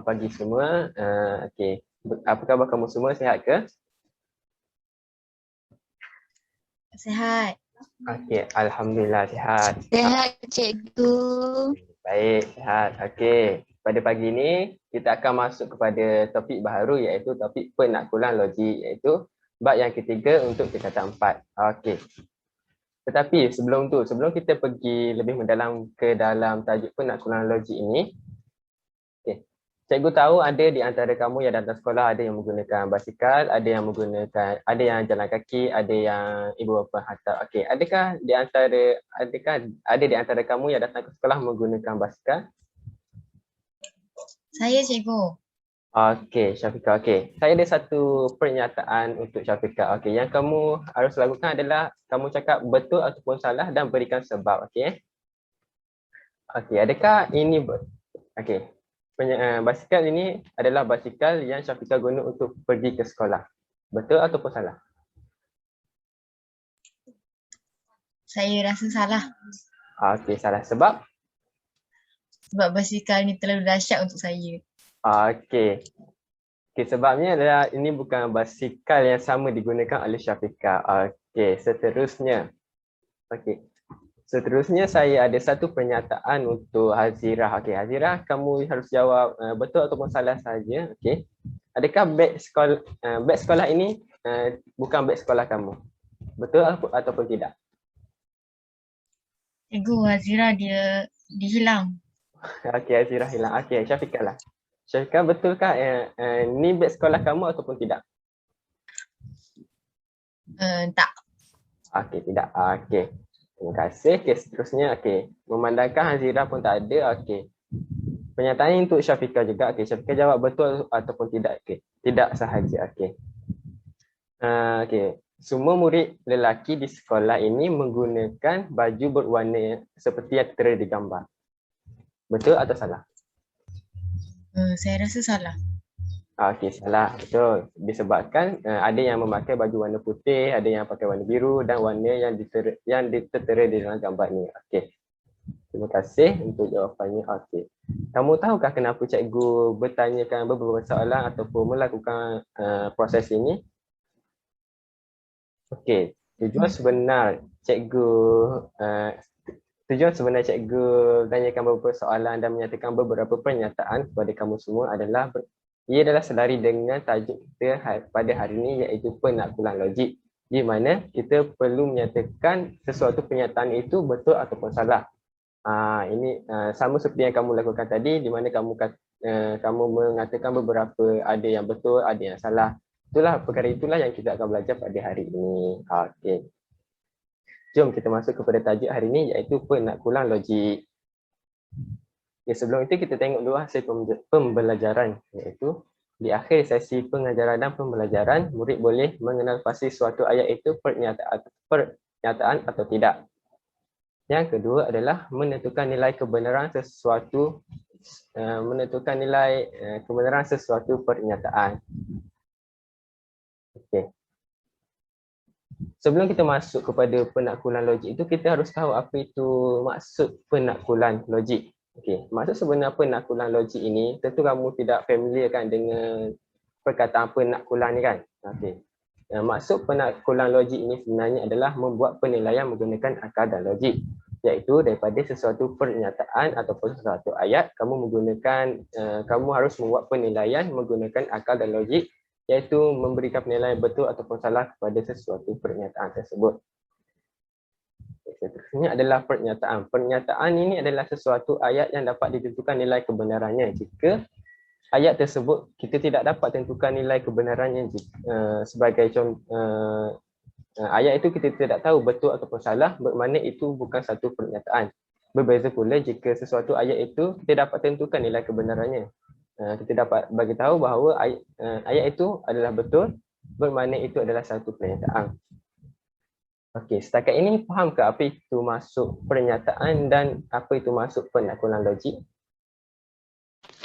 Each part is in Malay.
selamat pagi semua. Okey, apa khabar kamu semua, sihat ke? Sehat. Okey, alhamdulillah sihat. Sehat, cikgu. Baik, sihat. Okey, pada pagi ini kita akan masuk kepada topik baharu iaitu topik penaklukan logik iaitu bab yang ketiga untuk tingkatan 4. Okey. Tetapi sebelum kita pergi lebih mendalam ke dalam tajuk penaklukan logik ini, okey. Cikgu tahu ada di antara kamu yang datang sekolah ada yang menggunakan basikal, ada yang jalan kaki, ada yang ibu bapa hantar. Okey, adakah ada di antara kamu yang datang ke sekolah menggunakan basikal? Saya cikgu. Okey, Syafiqah. Okey, saya ada satu pernyataan untuk Syafiqah. Okey, yang kamu harus lakukan adalah kamu cakap betul ataupun salah dan berikan sebab. Okey. Okey, adakah ini okey. Basikal ini adalah basikal yang Syafiqah guna untuk pergi ke sekolah. Betul ataupun salah? Saya rasa salah Okey, salah sebab? sebab basikal ni terlalu dahsyat untuk saya. Okey. Okey, sebabnya adalah ini bukan basikal yang sama digunakan oleh Syafiqah. Okey, seterusnya. Okey. Seterusnya saya ada satu pernyataan untuk Hazirah. Okey, Hazirah kamu harus jawab betul ataupun salah saja. Okey. Adakah beg sekolah ini bukan beg sekolah kamu? Betul ataupun tidak? Cikgu, Hazira dia hilang. Okey, Hazirah hilang. Okey, Syafiqah lah. Syafiqah, betulkah ni beg sekolah kamu ataupun tidak? Tak. Okey, tidak. Okey. Terima kasih. Okey, seterusnya. Okey. Memandangkan Hazirah pun tak ada. Okey. Pernyataan ini untuk Syafiqah juga. Okey, Syafiqah jawab betul ataupun tidak. Okey. Tidak sahaja. Okey. Okey. Semua murid lelaki di sekolah ini menggunakan baju berwarna seperti yang tertera di gambar. Betul atau salah? Saya rasa salah. Okey, salah. Betul. Disebabkan ada yang memakai baju warna putih, ada yang pakai warna biru dan warna yang tertera di dalam gambar ni. Okey. Terima kasih untuk jawapannya. Okey. Kamu tahukah kenapa cikgu bertanyakan beberapa soalan ataupun melakukan proses ini? Okey. Tujuan sebenar cikgu tanyakan beberapa soalan dan menyatakan beberapa pernyataan kepada kamu semua adalah ia adalah selari dengan tajuk kita pada hari ini iaitu penaklukan logik, di mana kita perlu menyatakan sesuatu pernyataan itu betul ataupun salah. Ini sama seperti yang kamu lakukan tadi, di mana kamu mengatakan beberapa ada yang betul, ada yang salah. Perkara itulah yang kita akan belajar pada hari ini. Okey. Jom kita masuk kepada tajuk hari ini iaitu penaklukan logik. Okay, sebelum itu kita tengok dulu hasil pembelajaran iaitu di akhir sesi pengajaran dan pembelajaran, murid boleh mengenal pasti suatu ayat itu pernyataan atau tidak. Yang kedua adalah menentukan nilai kebenaran sesuatu pernyataan. Okey. Sebelum kita masuk kepada penaklukan logik itu, kita harus tahu apa itu maksud penaklukan logik. Okey, maksud sebenar penaklukan logik ini, tentu kamu tidak familiar kan dengan perkataan penaklukan ni kan? Okey. Maksud penaklukan logik ini sebenarnya adalah membuat penilaian menggunakan akal dan logik, iaitu daripada sesuatu pernyataan ataupun sesuatu ayat, kamu harus membuat penilaian menggunakan akal dan logik, iaitu memberikan penilaian betul ataupun salah kepada sesuatu pernyataan tersebut. Seterusnya adalah pernyataan. Pernyataan ini adalah sesuatu ayat yang dapat ditentukan nilai kebenarannya. Jika ayat tersebut kita tidak dapat tentukan nilai kebenarannya, sebagai contoh, ayat itu kita tidak tahu betul ataupun salah, bermakna itu bukan satu pernyataan. Berbeza pula jika sesuatu ayat itu kita dapat tentukan nilai kebenarannya. Kita dapat bagi tahu bahawa ayat itu adalah betul, bermakna itu adalah satu pernyataan. Okey, setakat ini faham ke apa itu maksud pernyataan dan apa itu maksud penaklukan logik?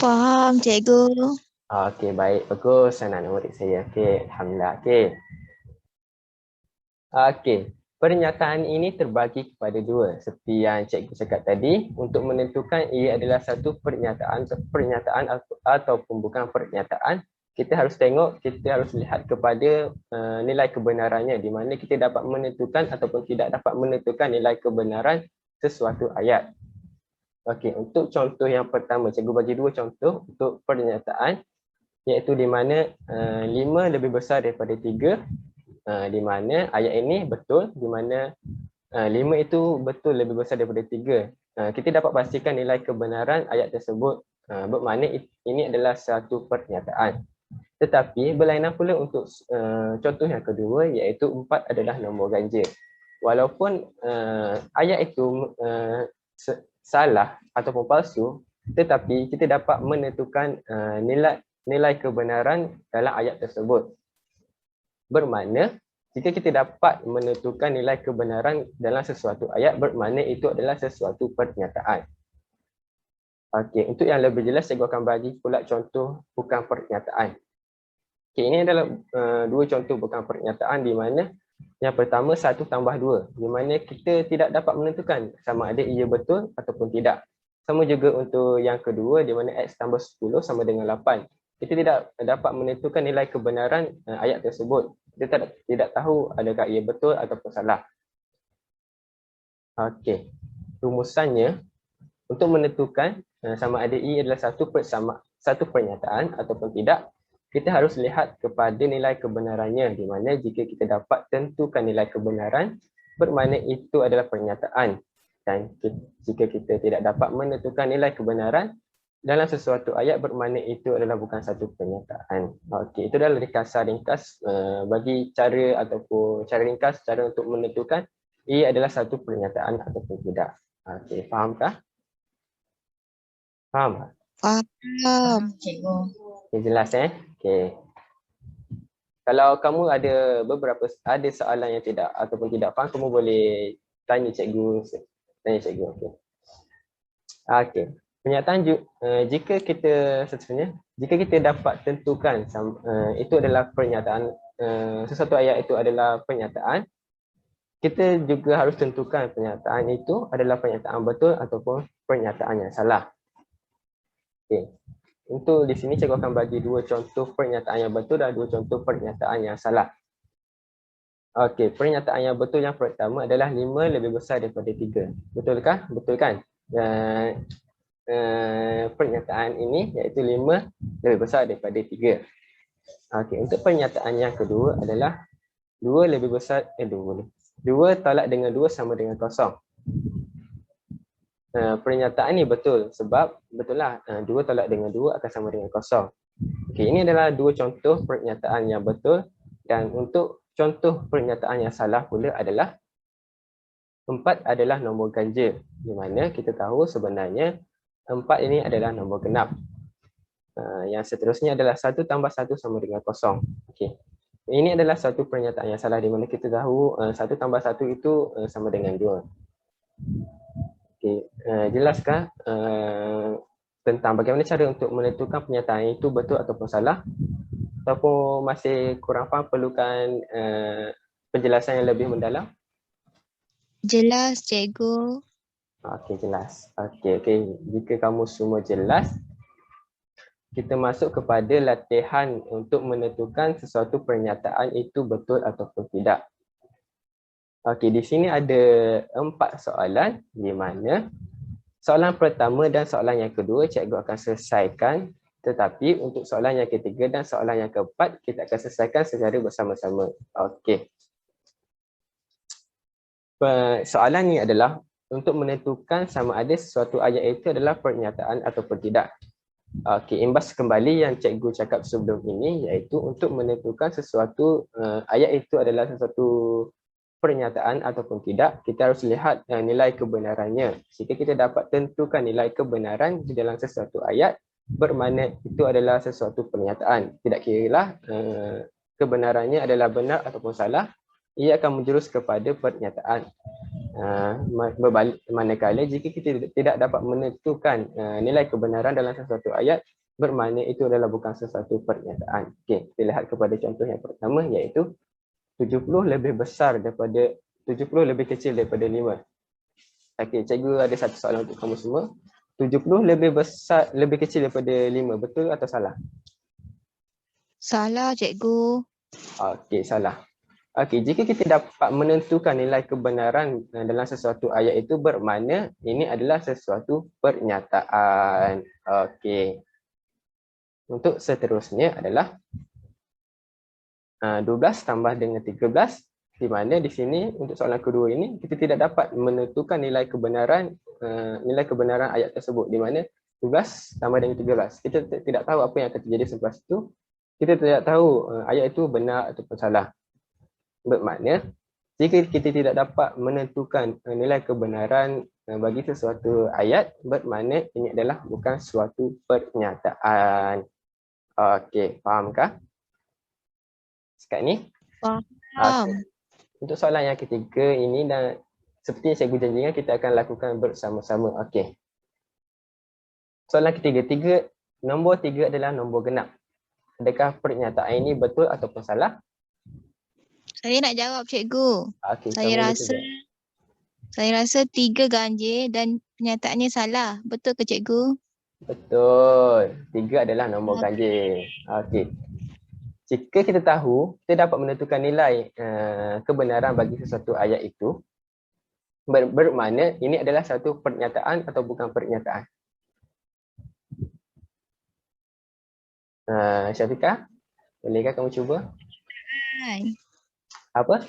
Faham, cikgu. Okey, baik. Bagus anak murid saya. Okey, alhamdulillah. Okey. Pernyataan ini terbagi kepada dua. Seperti yang cikgu cakap tadi, untuk menentukan ia adalah satu pernyataan ataupun bukan pernyataan, kita harus tengok, kita harus lihat kepada nilai kebenarannya, di mana kita dapat menentukan ataupun tidak dapat menentukan nilai kebenaran sesuatu ayat. Okey, untuk contoh yang pertama, cikgu bagi dua contoh untuk pernyataan, iaitu di mana 5 lebih besar daripada 3. Di mana ayat ini betul, di mana 5 itu betul lebih besar daripada 3. Kita dapat pastikan nilai kebenaran ayat tersebut, bermakna ini adalah satu pernyataan. Tetapi berlainan pula untuk contoh yang kedua, iaitu 4 adalah nombor ganjil. Walaupun ayat itu salah ataupun palsu, tetapi kita dapat menentukan nilai kebenaran dalam ayat tersebut. Bermakna jika kita dapat menentukan nilai kebenaran dalam sesuatu ayat, bermakna itu adalah sesuatu pernyataan. Okey, untuk yang lebih jelas saya akan bagi pula contoh bukan pernyataan. Okey, ini adalah dua contoh bukan pernyataan, di mana yang pertama 1 tambah 2, di mana kita tidak dapat menentukan sama ada ia betul ataupun tidak. Sama juga untuk yang kedua, di mana X tambah 10 sama dengan 8. Kita tidak dapat menentukan nilai kebenaran ayat tersebut. Kita tidak tahu adakah ia betul ataupun salah. Okey, rumusannya untuk menentukan sama ada ia adalah satu pernyataan ataupun tidak, kita harus lihat kepada nilai kebenarannya, di mana jika kita dapat tentukan nilai kebenaran, bermakna itu adalah pernyataan. Dan jika kita tidak dapat menentukan nilai kebenaran dalam sesuatu ayat, bermakna itu adalah bukan satu pernyataan. Okey, itu adalah ringkas bagi cara ataupun cara ringkas cara untuk menentukan ia adalah satu pernyataan ataupun tidak. Okey, fahamkah? Faham? Faham. Cikgu. Okay, jelas Okey. Kalau kamu ada ada soalan yang tidak ataupun tidak faham, kamu boleh tanya cikgu. Okey. Okey. Pernyataan jika kita dapat tentukan itu adalah pernyataan, sesuatu ayat itu adalah pernyataan, kita juga harus tentukan pernyataan itu adalah pernyataan betul ataupun pernyataan yang salah. Okey. Untuk di sini cikgu akan bagi dua contoh pernyataan yang betul dan dua contoh pernyataan yang salah. Okey, pernyataan yang betul yang pertama adalah 5 lebih besar daripada 3. Betulkah? Betul kan? Pernyataan ini iaitu 5 lebih besar daripada 3. Okey, untuk pernyataan yang kedua adalah 2 lebih besar 2 tolak dengan 2 sama dengan kosong. Pernyataan ini betul sebab betul lah 2 tolak dengan 2 akan sama dengan kosong. Okey, ini adalah dua contoh pernyataan yang betul, dan untuk contoh pernyataan yang salah pula adalah 4 adalah nombor ganjil, di mana kita tahu sebenarnya 4 ini adalah nombor genap. Yang seterusnya adalah 1 tambah 1 sama dengan kosong. Okey. Ini adalah satu pernyataan yang salah, di mana kita tahu 1 tambah 1 itu sama dengan 2. Okey, jelaskah tentang bagaimana cara untuk menentukan pernyataan itu betul ataupun salah? Ataupun masih kurang faham, perlukan penjelasan yang lebih mendalam? Jelas, cikgu. Okey, jelas. Okey. Jika kamu semua jelas, kita masuk kepada latihan untuk menentukan sesuatu pernyataan itu betul ataupun tidak. Okey, di sini ada 4 soalan, di mana soalan pertama dan soalan yang kedua cikgu akan selesaikan, tetapi untuk soalan yang ketiga dan soalan yang keempat kita akan selesaikan secara bersama-sama. Okey. Soalan ni adalah untuk menentukan sama ada sesuatu ayat itu adalah pernyataan ataupun tidak. Okey, imbas kembali yang cikgu cakap sebelum ini, iaitu untuk menentukan sesuatu ayat itu adalah sesuatu pernyataan ataupun tidak, kita harus lihat nilai kebenarannya. Jika kita dapat tentukan nilai kebenaran di dalam sesuatu ayat, bermakna itu adalah sesuatu pernyataan. Tidak kiralah kebenarannya adalah benar ataupun salah, ia akan menjurus kepada pernyataan. Manakala jika kita tidak dapat menentukan nilai kebenaran dalam sesuatu ayat, bermakna itu adalah bukan sesuatu pernyataan. Okey, kita lihat kepada contoh yang pertama, iaitu 70 lebih besar daripada 70 lebih kecil daripada 5. Okey, cikgu ada satu soalan untuk kamu semua. 70 lebih kecil daripada 5. Betul atau salah? Salah, cikgu. Okey, salah. Okey, jika kita dapat menentukan nilai kebenaran dalam sesuatu ayat itu bermakna ini adalah sesuatu pernyataan. Okey. Untuk seterusnya adalah 12 tambah dengan 13, di mana di sini untuk soalan kedua ini kita tidak dapat menentukan nilai kebenaran ayat tersebut, di mana 12 tambah dengan 13. Kita tidak tahu apa yang akan terjadi selepas itu. Kita tidak tahu ayat itu benar ataupun salah. Bermakna jika kita tidak dapat menentukan nilai kebenaran bagi sesuatu ayat, bermakna ini adalah bukan suatu pernyataan. Okey, fahamkah sekarang ni? Faham. Okay. Untuk soalan yang ketiga ini, dan seperti yang saya janjikan, kita akan lakukan bersama-sama. Okey. Soalan ketiga, nombor 3 adalah nombor genap. Adakah pernyataan ini betul ataupun salah? Saya nak jawab, cikgu. Okey, Saya rasa 3 ganjil dan pernyataannya salah. Betul ke, cikgu? betul. 3 adalah nombor ganjil. Okey. Jika kita tahu, kita dapat menentukan nilai kebenaran bagi sesuatu ayat itu, bermakna ini adalah satu pernyataan atau bukan pernyataan. Syafiqah, bolehkah kamu cuba? Apa?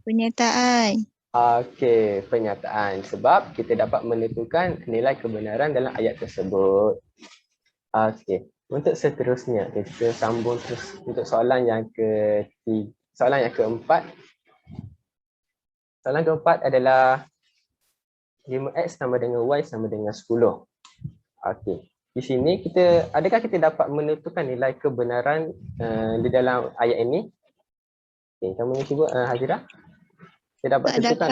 Pernyataan. Okey, pernyataan. Sebab kita dapat menentukan nilai kebenaran dalam ayat tersebut. Okey, untuk seterusnya kita sambung terus untuk soalan yang keempat. Soalan keempat adalah 5x sama dengan y sama dengan 10. Okey. Di sini adakah kita dapat menentukan nilai kebenaran di dalam ayat ini? Okey, kamu cuba Hazirah. Kita dapat tentukan.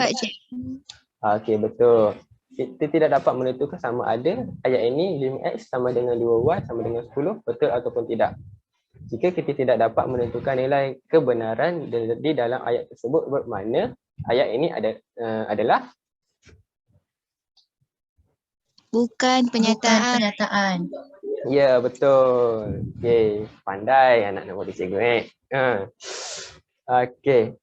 Okey, betul. Kita tidak dapat menentukan sama ada ayat ini 5x sama dengan 2y sama dengan 10, betul ataupun tidak. Jika kita tidak dapat menentukan nilai kebenaran di dalam ayat tersebut, bermakna ayat ini adalah bukan Pernyataan. Ya, betul. Okey, pandai anak nombor cikgu. Okey.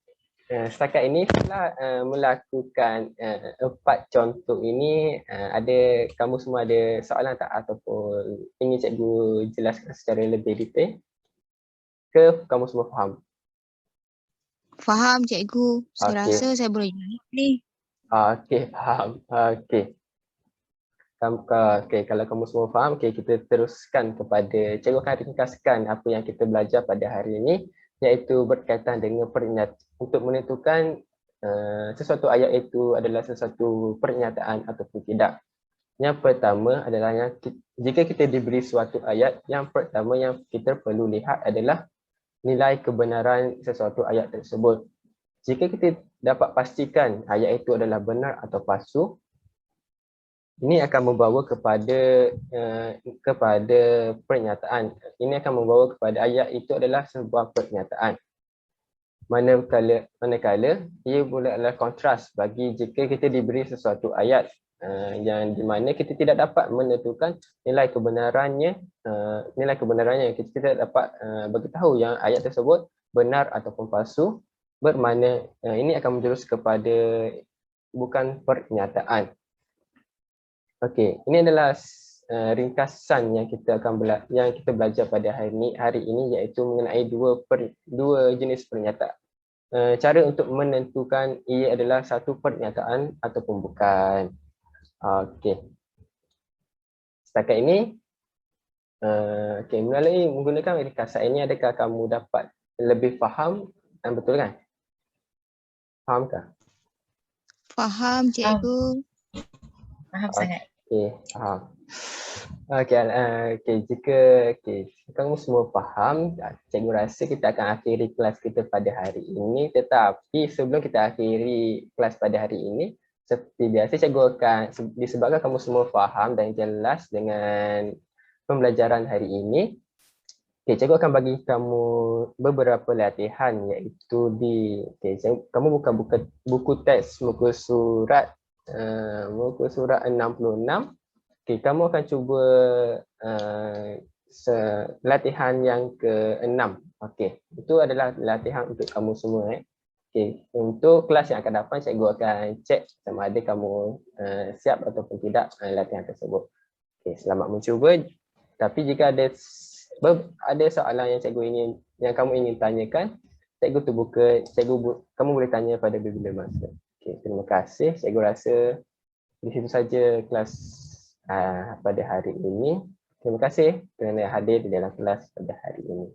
Setakat ini setelah melakukan 4 contoh ini, kamu semua ada soalan tak ataupun ingin cikgu jelaskan secara lebih detail? Ke kamu semua faham? Faham, cikgu. Saya rasa saya boleh jawab ni. Okey, faham. Okey. Okay, kalau kamu semua faham, kita teruskan kepada cikgu akan ringkaskan apa yang kita belajar pada hari ini, iaitu berkaitan dengan untuk menentukan sesuatu ayat itu adalah sesuatu pernyataan ataupun tidak. Yang pertama adalah jika kita diberi suatu ayat, yang pertama yang kita perlu lihat adalah nilai kebenaran sesuatu ayat tersebut. Jika kita dapat pastikan ayat itu adalah benar atau palsu, ini akan membawa kepada pernyataan. Ini akan membawa kepada ayat itu adalah sebuah pernyataan. Manakala ia pula adalah kontras bagi jika kita diberi sesuatu ayat yang di mana kita tidak dapat menentukan nilai kebenarannya, kita tidak dapat beritahu yang ayat tersebut benar ataupun palsu, bermakna ini akan menjurus kepada bukan pernyataan. Okey, ini adalah ringkasan yang kita belajar pada hari ini iaitu mengenai dua jenis pernyataan. Cara untuk menentukan ia adalah satu pernyataan ataupun bukan. Okey. Setakat ini, melalui menggunakan ringkasan ini, adakah kamu dapat lebih faham dan betul kan? Fahamkah? Faham, cikgu. Faham sangat. Okey, faham. Jika kamu semua faham, cikgu rasa kita akan akhiri kelas kita pada hari ini. Tetapi sebelum kita akhiri kelas pada hari ini, seperti biasa cikgu akan, disebabkan kamu semua faham dan jelas dengan pembelajaran hari ini, Okay, cikgu akan bagi kamu beberapa latihan iaitu kamu buka buku teks muka surat 66. Okay, kamu akan cuba latihan yang ke-6. Okay, itu adalah latihan untuk kamu semua. Okay, untuk kelas yang akan datang, cikgu akan cek sama ada kamu siap ataupun tidak latihan tersebut. Okay, selamat mencuba. Tapi jika ada soalan yang kamu ingin tanyakan, cikgu terbuka. Kamu boleh tanya pada bila-bila masa. Okay, terima kasih. Cikgu rasa di situ saja kelas pada hari ini. Terima kasih kerana hadir di dalam kelas pada hari ini.